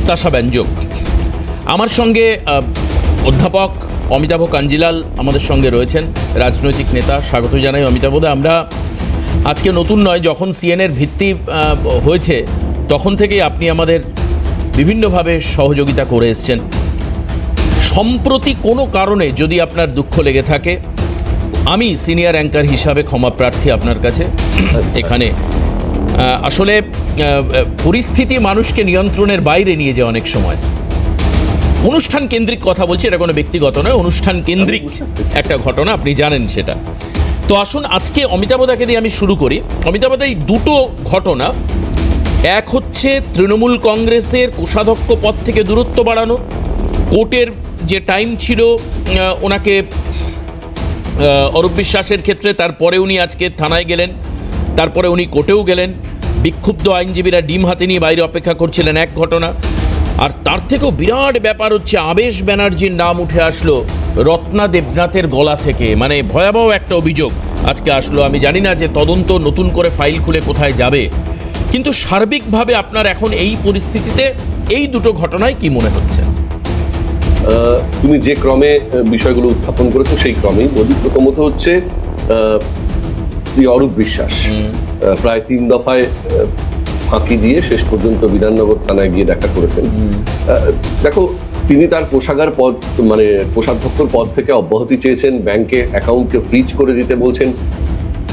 প্রত্যাশাব্যঞ্জক। আমার সঙ্গে অধ্যাপক অমিতাভ কাঞ্জিলাল আমাদের সঙ্গে রয়েছেন, রাজনৈতিক নেতা। স্বাগত জানাই অমিতাভদা। আমরা আজকে নতুন নয়, যখন সিএনএর ভিত্তি হয়েছে তখন থেকেই আপনি আমাদের বিভিন্নভাবে সহযোগিতা করে এসছেন। সম্প্রতি কোনো কারণে যদি আপনার দুঃখ লেগে থাকে, আমি সিনিয়র অ্যাঙ্কার হিসাবে ক্ষমা প্রার্থী আপনার কাছে। এখানে আসলে পরিস্থিতি মানুষকে নিয়ন্ত্রণের বাইরে নিয়ে যায় অনেক সময়। অনুষ্ঠান কেন্দ্রিক কথা বলছি, এটা কোনো ব্যক্তিগত নয়, অনুষ্ঠান কেন্দ্রিক একটা ঘটনা, আপনি জানেন সেটা। তো আসুন আজকে অমিতাভদাকে দিয়ে আমি শুরু করি। অমিতাভদা, এই দুটো ঘটনা, এক হচ্ছে তৃণমূল কংগ্রেসের কোষাধ্যক্ষ পদ থেকে দূরত্ব বাড়ানো। কোর্টের যে টাইম ছিল ওনাকে অরূপ বিশ্বাসের ক্ষেত্রে, তারপরে উনি আজকে থানায় গেলেন, তারপরে উনি কোর্টেও গেলেন। বিক্ষুব্ধ আইনজীবীরা ডিম হাতে নিয়ে বাইরে অপেক্ষা করছিলেন, এক ঘটনা। আর তার থেকেও বিরাট ব্যাপার হচ্ছে আবেশ ব্যানার্জির নাম উঠে আসলো রত্না দেবনাথের গলা থেকে, মানে ভয়াবহ একটা অভিযোগ আজকে আসলো। আমি জানি না যে তদন্ত নতুন করে ফাইল খুলে কোথায় যাবে, কিন্তু সার্বিকভাবে আপনার এখন এই পরিস্থিতিতে এই দুটো ঘটনায় কি মনে হচ্ছে? তুমি যে ক্রমে বিষয়গুলো উত্থাপন করেছো সেই ক্রমেই বলি। প্রথমত হচ্ছে শ্রী অরূপ বিশ্বাস প্রায় 3 দফায় ফাঁকি দিয়ে শেষ পর্যন্ত বিধাননগর থানায় গিয়ে দেখা করেছেন। দেখো, তিনি তার কোষাগার পদ, মানে কোষাধ্যক্ষর পদ থেকে অব্যাহতি চেয়েছেন, ব্যাংকে অ্যাকাউন্টকে ফ্রিজ করে দিতে বলছেন।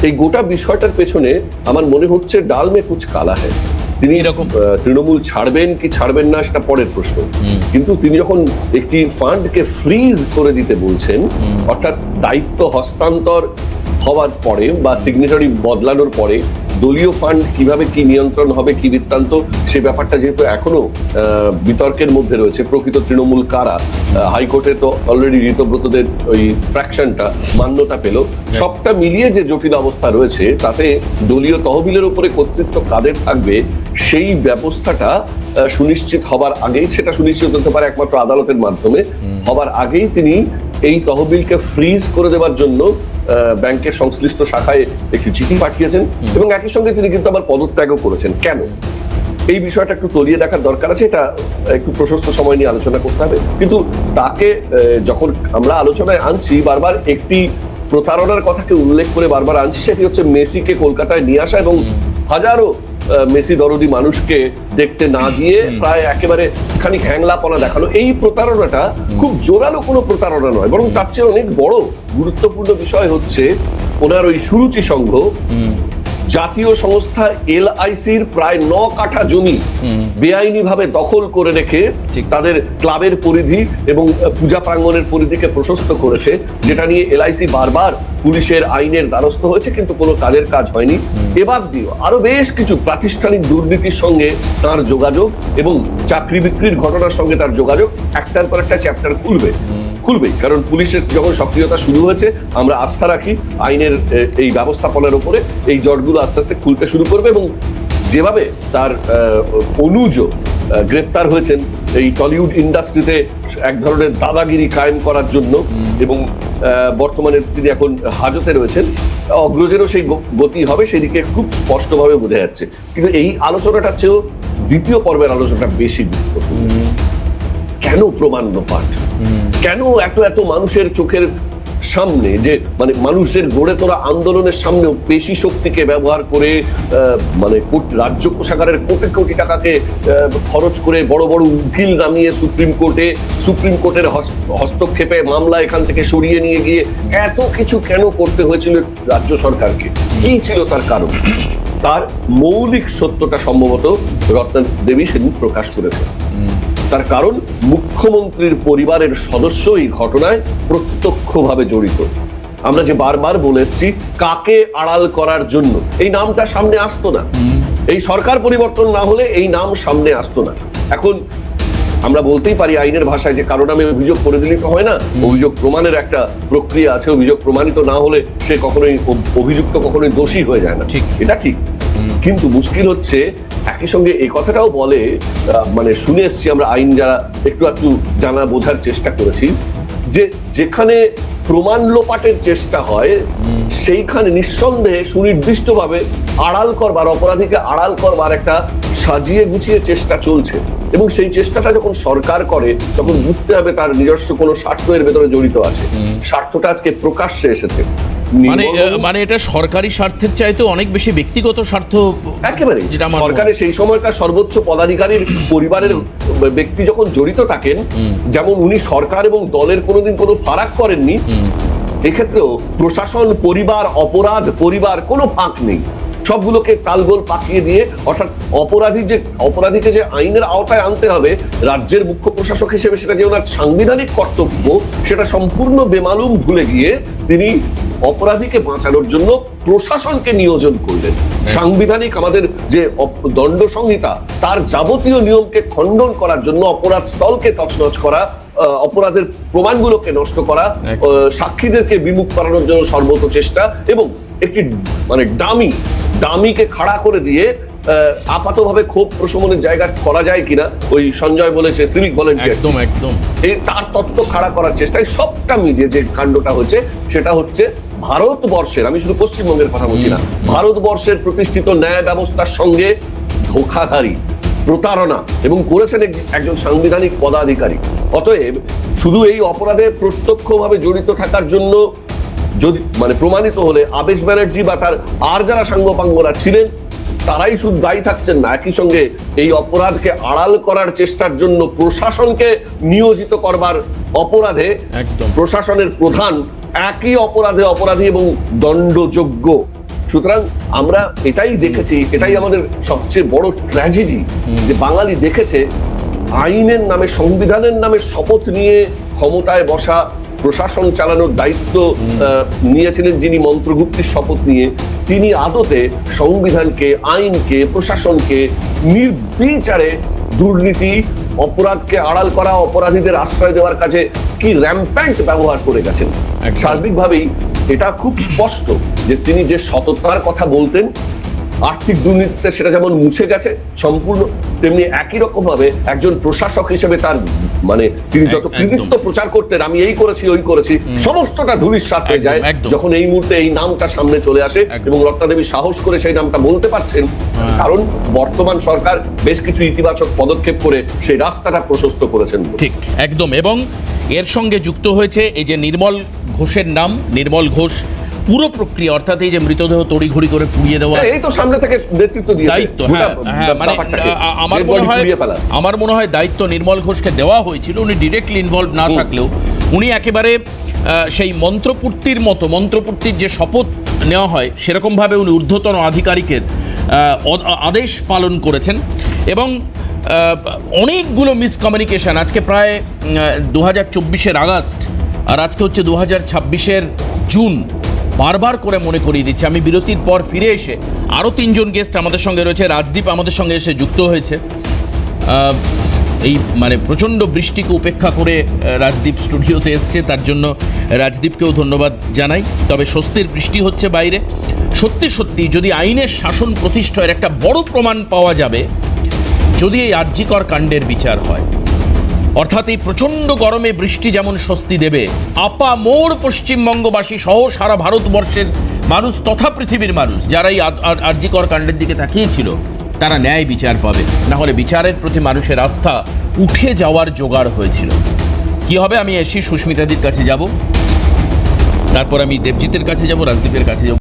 এই গোটা বিষয়টার পেছনে আমার মনে হচ্ছে ডাল মে কুছ কালা হ্যায়। তিনি এরকম তৃণমূল ছাড়বেন কি ছাড়বেন না সেটা পরের প্রশ্ন, কিন্তু তিনি যখন একটি ফান্ডকে ফ্রিজ করে দিতে বলছেন, অর্থাৎ দায়িত্ব হস্তান্তর হওয়ার পরে বা সিগনেচারি বদলানোর পরে দলীয় ফান্ড কিভাবে কি নিয়ন্ত্রণ হবে, কি বৃত্তান্ত, সে ব্যাপারটা যেহেতু এখনো বিতর্কের মধ্যে রয়েছে, প্রকৃত তৃণমূল কারা, হাইকোর্টে তো অলরেডি ঋতব্রতদের ওই ফ্র্যাকশনটা মান্যতা পেল, সবটা মিলিয়ে যে জটিল অবস্থা রয়েছে, তাতে দলীয় তহবিলের উপরে কর্তৃত্ব কাদের থাকবে সেই ব্যবস্থাটা সুনিশ্চিত হবার আগেই, সেটা সুনিশ্চিত হতে পারে একমাত্র আদালতের মাধ্যমে, হবার আগেই তিনি এই তহবিলকে ফ্রিজ করে দেওয়ার জন্য ব্যাংকের সংশ্লিষ্ট শাখায় একটি চিঠি পাঠিয়েছেন এবং একই সঙ্গে তিনি কিন্তু আবার পদত্যাগও করেছেন। কেন? এই বিষয়টা একটু তলিয়ে দেখার দরকার আছে, এটা একটু প্রশস্ত সময় নিয়ে আলোচনা করতে হবে। কিন্তু তাকে যখন আমরা আলোচনায় আনছি, বারবার একটি প্রতারণার কথাকে উল্লেখ করে বারবার আনছি, সেটি হচ্ছে মেসিকে কলকাতায় নিয়ে আসা এবং হাজারো মেসি দরদি মানুষকে দেখতে না দিয়ে প্রায় একেবারে খানিক হ্যাংলাপনা দেখানো। এই প্রতারণাটা খুব জোরালো কোনো প্রতারণা নয়, বরং তার চেয়ে অনেক বড় গুরুত্বপূর্ণ বিষয় হচ্ছে ওনার ওই সুরুচি সংঘ জাতীয় সংস্থা LICর প্রায় 9 কাঠা জমি বেআইনি ভাবে দখল করে রেখে তাদের ক্লাবের পরিধি এবং পূজা প্রাঙ্গণের পরিধিকে প্রশস্ত করেছে, যেটা নিয়ে LIC বারবার পুলিশের আইনের দ্বারস্থ হয়েছে, কিন্তু কোনো কাজের কাজ হয়নি। এবার দিও আরো বেশ কিছু প্রাতিষ্ঠানিক দুর্নীতির সঙ্গে তার যোগাযোগ এবং চাকরি বিক্রির ঘটনার সঙ্গে তার যোগাযোগ একটার পর একটা চ্যাপ্টার খুলবেই, কারণ পুলিশের যখন সক্রিয়তা শুরু হয়েছে, আমরা আস্থা রাখি আইনের এই ব্যবস্থাপনার উপরে, এই জটগুলো আস্তে আস্তে খুলতে শুরু করবে। এবং যেভাবে তার অনুজ গ্রেপ্তার হয়েছেন এই টলিউড ইন্ডাস্ট্রিতে এক ধরনের দাদাগিরি কায়েম করার জন্য, এবং বর্তমানে তিনি এখন হাজতে রয়েছেন, অগ্রজেরও সেই গতি হবে, সেদিকে খুব স্পষ্টভাবে বোঝা যাচ্ছে। কিন্তু এই আলোচনাটার চেয়েও দ্বিতীয় পর্বের আলোচনাটা বেশি গুরুত্বপূর্ণ। কেন প্রমাণ লোপাট? কেন এত মানুষের চোখের সামনে, যে মানে মানুষের গড়ে তোলা আন্দোলনের সামনেও পেশি শক্তিকে ব্যবহার করে, মানে রাজ্য কোষাগারের কোটি কোটি টাকাকে খরচ করে বড় বড় উকিল নামিয়ে সুপ্রিম কোর্টের হস্তক্ষেপে মামলা এখান থেকে সরিয়ে নিয়ে গিয়ে এত কিছু কেন করতে হয়েছিল রাজ্য সরকারকে? কি ছিল তার কারণ? তার মৌলিক সত্যটা সম্ভবত রত্না দেবী সেদিন প্রকাশ করেছে। তার কারণ মুখ্যমন্ত্রীর পরিবারের সদস্য এই ঘটনায় প্রত্যক্ষভাবে জড়িত। আমরা যে বারবার বলে এসেছি, কাকে আড়াল করার জন্য এই নামটা সামনে আসতো না, এই সরকার পরিবর্তন না হলে এই নাম সামনে আসতো না। এখন আমরা বলতেই পারি আইনের ভাষায় যে কারো নামে অভিযোগ করে দিলেই তো হয় না, অভিযোগ প্রমাণের একটা প্রক্রিয়া আছে, অভিযোগ প্রমাণিত না হলে সে কখনোই অভিযুক্ত কখনোই দোষী হয়ে যায় না, এটা ঠিক। কিন্তু মুশকিল হচ্ছে একই সঙ্গে এই কথাটাও বলে, মানে শুনে এসছি আমরা, আইন যারা একটু জানা বোঝার চেষ্টা করেছি, যে যেখানে প্রমাণ লোপাটের চেষ্টা হয় সেইখানে নিঃসন্দেহে সুনির্দিষ্টভাবে আড়াল করবার, অপরাধীকে আড়াল করবার একটা সাজিয়ে গুছিয়ে চেষ্টা চলছে। এবং সেই চেষ্টাটা যখন সরকার করে তখন বুঝতে হবে তার নিজস্ব কোনো স্বার্থ এর ভেতরে জড়িত আছে। স্বার্থটা আজকে প্রকাশ্যে এসেছে। মানে এটা সরকারি স্বার্থের চাইতে অনেক বেশি ব্যক্তিগত স্বার্থ একেবারে। যেটা আমার সরকারের সেই সময়কার সর্বোচ্চ পদাধিকারীর পরিবারের ব্যক্তি যখন জড়িত থাকেন, যেমন উনি সরকার এবং দলের কোনোদিন কোনো ফারাক করেননি, এক্ষেত্রেও প্রশাসন, পরিবার, অপরাধ, পরিবার কোনো ফাঁক নেই, সবগুলোকে তালগোল পাকিয়ে দিয়ে, অর্থাৎ অপরাধীকে যে আইনের আওতায় আনতে হবে, রাজ্যের মুখ্য প্রশাসক হিসেবে সেটা যে ওনার সাংবিধানিক কর্তব্য সেটা সম্পূর্ণ বেমালুম ভুলে গিয়ে তিনি অপরাধীকে বাঁচানোর জন্য প্রশাসনকে নিয়োজন করলেন। সাংবিধানিক আমাদের যে দণ্ড সংহিতা তার যাবতীয় নিয়মকে খণ্ডন করার জন্য, অপরাধ স্থলকে তছনছ করা, অপরাধের প্রমাণগুলোকে নষ্ট করা, সাক্ষীদেরকে বিমুখ করানোর জন্য সর্বত চেষ্টা, এবং একটি মানে ডামিকে খাড়া করে দিয়ে আপাতভাবে ক্ষোভ প্রশমনের জায়গা করা যায় কিনা, ওই সঞ্জয় বলেছে সিভিক ভলেন্টিয়ার, একদম এই তার তত্ত্ব খাড়া করার চেষ্টায় সবটা মিলিয়ে যে কাণ্ডটা হচ্ছে সেটা হচ্ছে ভারতবর্ষের, আমি শুধু পশ্চিমবঙ্গের কথা বলছি না, ভারতবর্ষের প্রতিষ্ঠিত ন্যায় ব্যবস্থার সঙ্গে ধোঁকাধারী, প্রতারণা এবং করেছেন একজন সাংবিধানিক পদাধিকারী। অতএব শুধু এই অপরাধে প্রত্যক্ষভাবে জড়িত থাকার জন্য যদি মানে প্রমাণিত হলে আবেশ ব্যানার্জি বা তার আর যারা সাঙ্গপাঙ্গরা ছিলেন তারাই শুধু দায়ী থাকছেন না, একই সঙ্গে এই অপরাধকে আড়াল করার চেষ্টার জন্য প্রশাসনকে নিয়োজিত করবার অপরাধে প্রশাসনের প্রধান একই অপরাধী এবং দণ্ডযোগ্য। সুতরাং আমরা এটাই দেখেছি, এটাই আমাদের সবচেয়ে বড় ট্র্যাজেডি, যে বাঙালি দেখেছে আইনের নামে, সংবিধানের নামে শপথ নিয়ে ক্ষমতায় বসা, প্রশাসন চালানোর দায়িত্ব নিয়েছিলেন যিনি মন্ত্রগুপ্তির শপথ নিয়ে, তিনি আদতে সংবিধানকে, আইনকে, প্রশাসনকে নির্বিচারে দুর্নীতি, অপরাধকে আড়াল করা, অপরাধীদের আশ্রয় দেওয়ার কাজে কি র্যাম্প্যান্ট ব্যবহার করে গেছেন। সার্বিকভাবেই এটা খুব স্পষ্ট যে তিনি যে সততার কথা বলতেন আর্থিক দুর্নীতিতে সেটা যেমন মুছে গেছে সম্পূর্ণ, তেমনি একই রকম ভাবে একজন প্রশাসক হিসেবে তার মানে তিনি যত কৃতিত্ব প্রচার করতেন, আমি এই করেছি ওই করেছি, সমস্তটা ধূলিসাৎ হয়ে যায় যখন এই মুহূর্তে এই নামটা সামনে চলে আসে এবং রত্নাদেবী সাহস করে সেই নামটা বলতে পারছেন, কারণ বর্তমান সরকার বেশ কিছু ইতিবাচক পদক্ষেপ করে সেই রাস্তাটা প্রশস্ত করেছেন। ঠিক একদম। এবং এর সঙ্গে যুক্ত হয়েছে এই যে নির্মল ঘোষের নাম, নির্মল ঘোষ পুরো প্রক্রিয়া, অর্থাৎ এই যে মৃতদেহ তড়িঘড়ি করে পুড়িয়ে দেওয়া, এই তো সামনে থেকে নেতৃত্ব দিয়েছে দায়িত্ব। মানে আমার মনে হয় দায়িত্ব নির্মল ঘোষকে দেওয়া হয়েছিল, উনি ডিরেক্টলি ইনভলভ না থাকলেও উনি একেবারে সেই মন্ত্রপূর্তির যে শপথ নেওয়া হয় সেরকমভাবে উনি ঊর্ধ্বতন আধিকারিকের আদেশ পালন করেছেন। এবং অনেকগুলো মিসকমিউনিকেশন, আজকে প্রায় 2024-এর আগস্ট আর আজকে হচ্ছে 2026-এর জুন, বারবার করে মনে করিয়ে দিচ্ছে। আমি বিরতির পর ফিরে এসে আরও 3জন গেস্ট আমাদের সঙ্গে রয়েছে, রাজদীপ আমাদের সঙ্গে এসে যুক্ত হয়েছে। এই মানে প্রচণ্ড বৃষ্টিকে উপেক্ষা করে রাজদীপ স্টুডিওতে এসছে, তার জন্য রাজদীপকেও ধন্যবাদ জানাই। তবে স্বস্তির বৃষ্টি হচ্ছে বাইরে। সত্যি যদি আইনের শাসন প্রতিষ্ঠার একটা বড় প্রমাণ পাওয়া যাবে যদি এই আরজিকর কাণ্ডের বিচার হয়, অর্থাৎ এই প্রচণ্ড গরমে বৃষ্টি যেমন স্বস্তি দেবে, আপামোর পশ্চিমবঙ্গবাসী সহ সারা ভারতবর্ষের মানুষ তথা পৃথিবীর মানুষ যারা এই আরজিকর কাণ্ডের দিকে তাকিয়েছিল তারা ন্যায় বিচার পাবে। না হলে বিচারের প্রতি মানুষের আস্থা উঠে যাওয়ার জোগাড় হয়েছিল। কি হবে, আমি এসে সুস্মিতাদির কাছে যাব, তারপর আমি দেবজিতের কাছে যাব, রাজদীপের কাছে যাব।